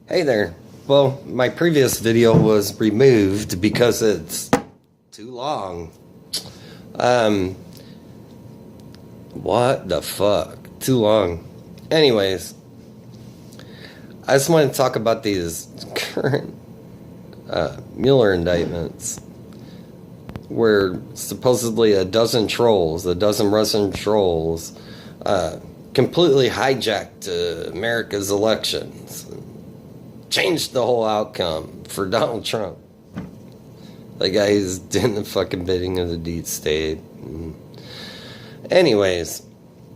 Hey there. Well, my previous video was removed because it's too long. What the fuck? Too long. Anyways, I just want to talk about these current Mueller indictments where supposedly a dozen Russian trolls, completely hijacked America's elections. Changed the whole outcome for Donald Trump. The guy's doing the fucking bidding of the deep state. Anyways,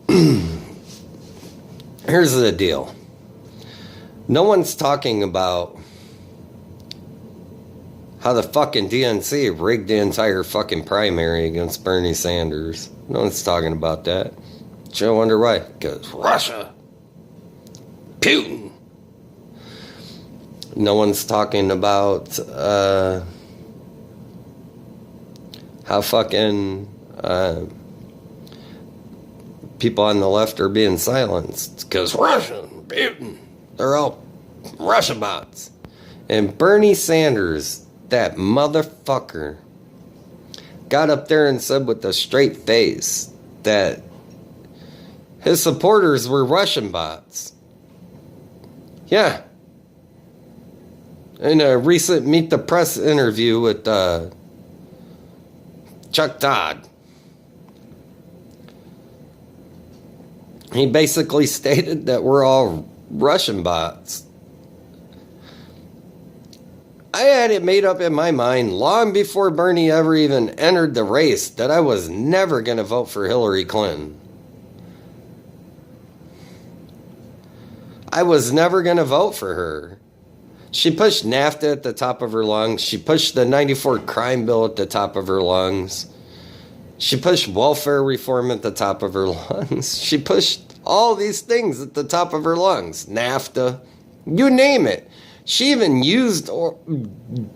here's the deal. No one's talking about how the fucking DNC rigged the entire fucking primary against Bernie Sanders. No one's talking about that. I wonder why. Because Russia. Putin. No one's talking about how fucking people on the left are being silenced. Because Russia, Putin, they're all Russia bots. And Bernie Sanders, that motherfucker, got up there and said with a straight face that his supporters were Russian bots. Yeah. In a recent Meet the Press interview with Chuck Todd, he basically stated that we're all Russian bots. I had it made up in my mind long before Bernie ever even entered the race that I was never going to vote for Hillary Clinton. I was never going to vote for her. She pushed NAFTA at the top of her lungs. She pushed the 94 crime bill at the top of her lungs. She pushed welfare reform at the top of her lungs. She pushed all these things at the top of her lungs. NAFTA, you name it. She even used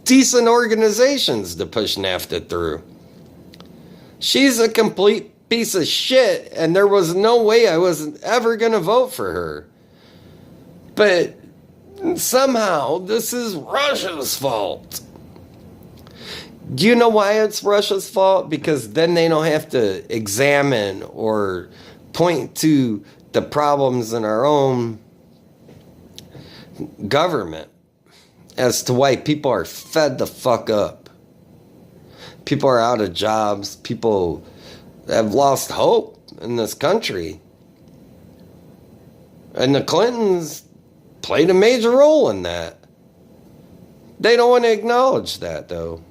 decent organizations to push NAFTA through. She's a complete piece of shit, and there was no way I was ever going to vote for her. But somehow, this is Russia's fault. Do you know why it's Russia's fault? Because then they don't have to examine or point to the problems in our own government as to why people are fed the fuck up. People are out of jobs. People have lost hope in this country. And the Clintons played a major role in that. They don't want to acknowledge that, though.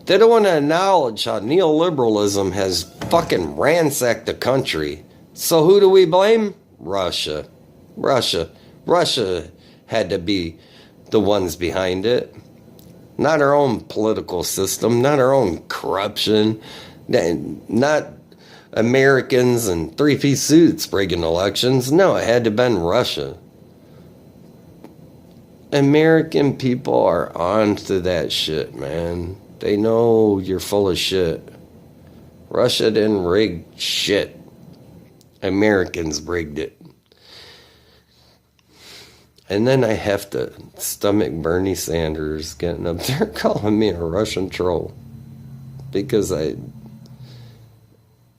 They don't want to acknowledge how neoliberalism has fucking ransacked the country. So who do we blame? Russia. Russia had to be the ones behind it. Not our own political system, not our own corruption, not Americans in three-piece suits rigging elections. No, it had to have been Russia. American people are on to that shit, man. They know you're full of shit. Russia didn't rig shit. Americans rigged it. And then I have to stomach Bernie Sanders getting up there calling me a Russian troll. Because I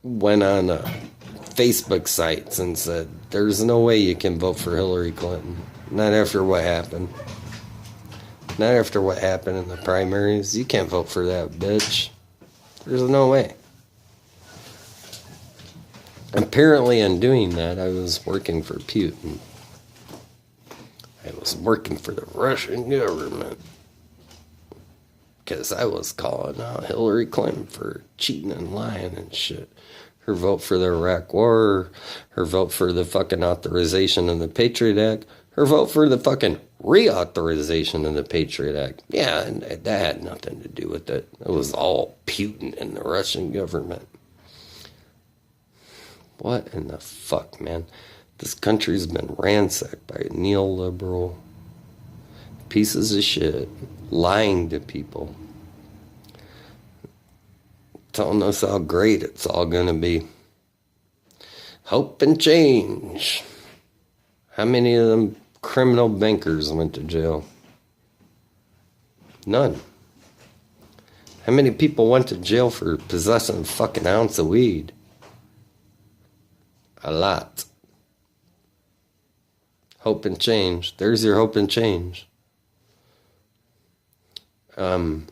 went on Facebook sites and said, there's no way you can vote for Hillary Clinton. Not after what happened. Not after what happened in the primaries. You can't vote for that bitch. There's no way. Apparently in doing that, I was working for Putin. I was working for the Russian government. Because I was calling out Hillary Clinton for cheating and lying and shit. Her vote for the Iraq War, her vote for the fucking authorization of the Patriot Act, her vote for the fucking reauthorization of the Patriot Act. Yeah, and that had nothing to do with it. It was all Putin and the Russian government. What in the fuck, man? This country's been ransacked by neoliberal pieces of shit, lying to people, telling us how great it's all gonna be. Hope and change. How many of them criminal bankers went to jail? None. How many people went to jail for possessing a fucking ounce of weed? A lot. Hope and change. There's your hope and change. I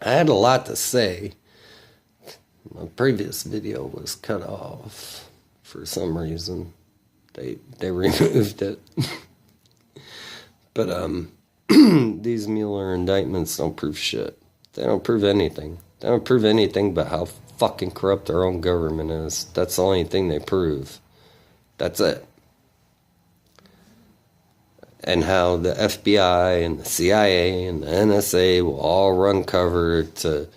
had a lot to say. My previous video was cut off for some reason. They removed it. But these Mueller indictments don't prove shit. They don't prove anything. They don't prove anything but how fucking corrupt our own government is. That's the only thing they prove. That's it. And how the FBI and the CIA and the NSA will all run cover to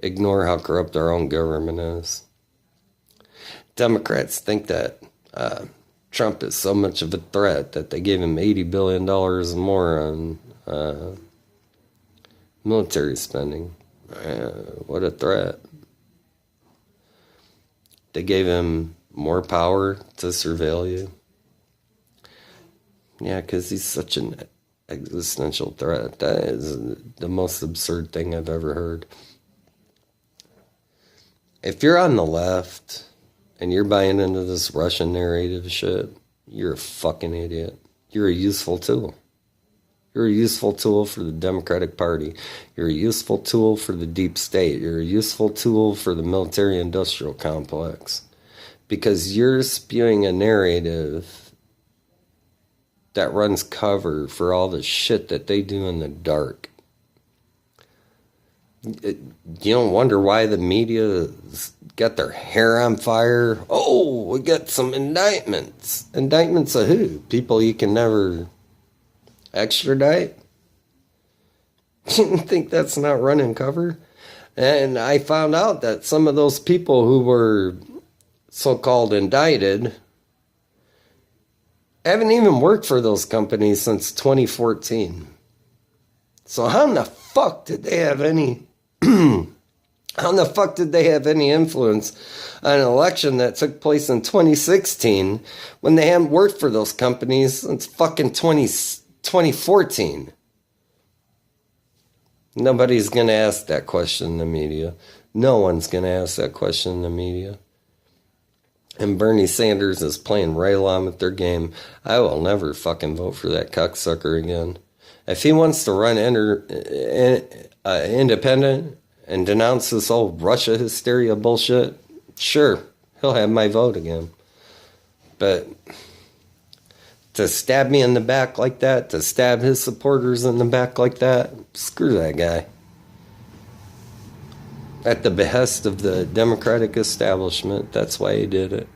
ignore how corrupt our own government is. Democrats think that Trump is so much of a threat that they gave him $80 billion more on military spending. What a threat. They gave him more power to surveil you. Yeah, because he's such an existential threat. That is the most absurd thing I've ever heard. If you're on the left and you're buying into this Russian narrative shit, you're a fucking idiot. You're a useful tool. You're a useful tool for the Democratic Party. You're a useful tool for the deep state. You're a useful tool for the military-industrial complex. Because you're spewing a narrative that runs cover for all the shit that they do in the dark. You don't wonder why the media got their hair on fire? Oh, we got some indictments. Indictments of who? People you can never extradite? You think that's not running cover? And I found out that some of those people who were so-called indicted haven't even worked for those companies since 2014. So how in the fuck did they have any how in the fuck did they have any influence on an election that took place in 2016 when they haven't worked for those companies since fucking 2014? Nobody's going to ask that question in the media. No one's going to ask that question in the media. And Bernie Sanders is playing right along with their game. I will never fucking vote for that cocksucker again. If he wants to run independent and denounce this whole Russia hysteria bullshit, sure, he'll have my vote again. But to stab me in the back like that, to stab his supporters in the back like that, screw that guy. At the behest of the Democratic establishment, that's why he did it.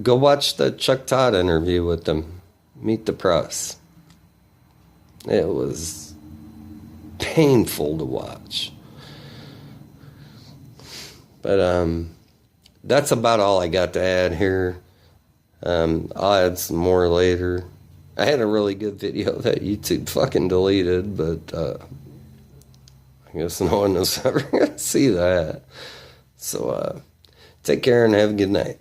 Go watch the Chuck Todd interview with him. Meet the press. It was painful to watch. But that's about all I got to add here. I'll add some more later. I had a really good video that YouTube fucking deleted, but I guess no one is ever going to see that. So take care and have a good night.